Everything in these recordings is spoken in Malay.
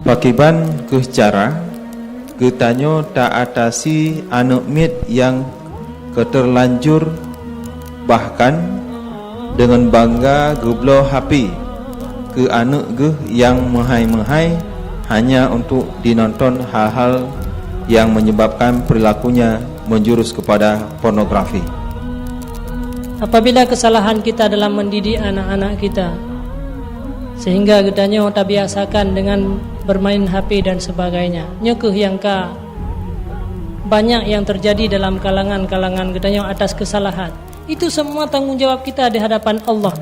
Pakiban ke cara ketanyo tak atasi anak mit yang keterlanjur, bahkan dengan bangga geblo HP ke anak ge yang mehai-mehai hanya untuk dinonton hal-hal yang menyebabkan perilakunya menjurus kepada pornografi. Apabila kesalahan kita dalam mendidik anak-anak kita, sehingga gedanya tak biasakan dengan bermain HP dan sebagainya, nyekeh yang banyak yang terjadi dalam kalangan gedanya atas kesalahan. Itu semua tanggungjawab kita di hadapan Allah.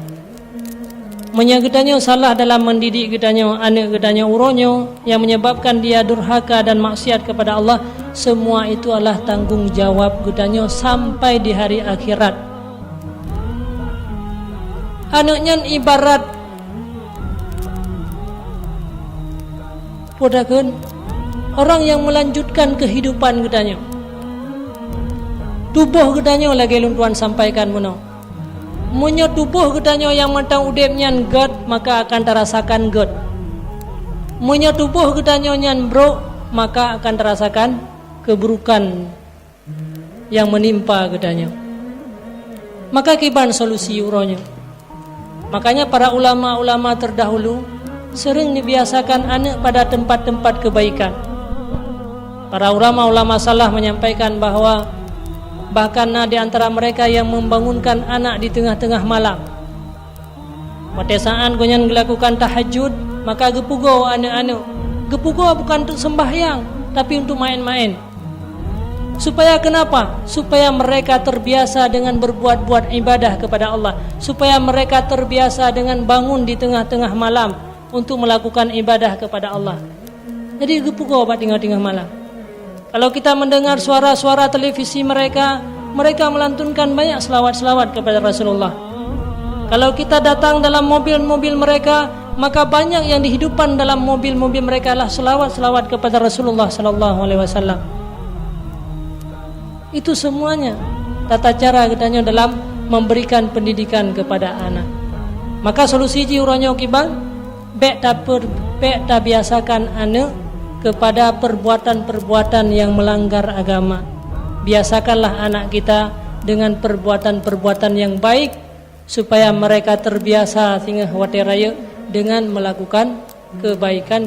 Menyagedanyo salah dalam mendidik gedanyo anak gedanyo uronyo yang menyebabkan dia durhaka dan maksiat kepada Allah, semua itu adalah tanggungjawab gedanyo sampai di hari akhirat. Anaknya ibarat podakeun orang yang melanjutkan kehidupan gedanyo. Tubuh gedanyo lagi luntuan sampaikan muno. Munyo tubuh gedanyo yang mentang udip nyan god, maka akan terasakan god. Munyo tubuh gedanyo nyan bro, maka akan terasakan keburukan yang menimpa gedanyo. Maka kiban solusi uronyo. Makanya para ulama-ulama terdahulu sering dibiasakan anak pada tempat-tempat kebaikan. Para ulama-ulama salah menyampaikan bahawa bahkan di antara mereka yang membangunkan anak di tengah-tengah malam. Pada saat gonyan melakukan tahajud, maka gepugo anak-anak. Gepugo bukan untuk sembahyang, tapi untuk main-main. Supaya kenapa? Supaya mereka terbiasa dengan berbuat-buat ibadah kepada Allah. Supaya mereka terbiasa dengan bangun di tengah-tengah malam untuk melakukan ibadah kepada Allah. Jadi gepugo buat tengah-tengah malam. Kalau kita mendengar suara-suara televisi mereka melantunkan banyak selawat-selawat kepada Rasulullah. Kalau kita datang dalam mobil-mobil mereka, maka banyak yang dihidupkan dalam mobil-mobil mereka adalah selawat-selawat kepada Rasulullah sallallahu alaihi wasallam. Itu semuanya tata cara katanya dalam memberikan pendidikan kepada anak. Maka solusi ji uronyo kibang bek ta biasakan anak kepada perbuatan-perbuatan yang melanggar agama. Biasakanlah anak kita dengan perbuatan-perbuatan yang baik supaya mereka terbiasa sehingga wateraya dengan melakukan kebaikan.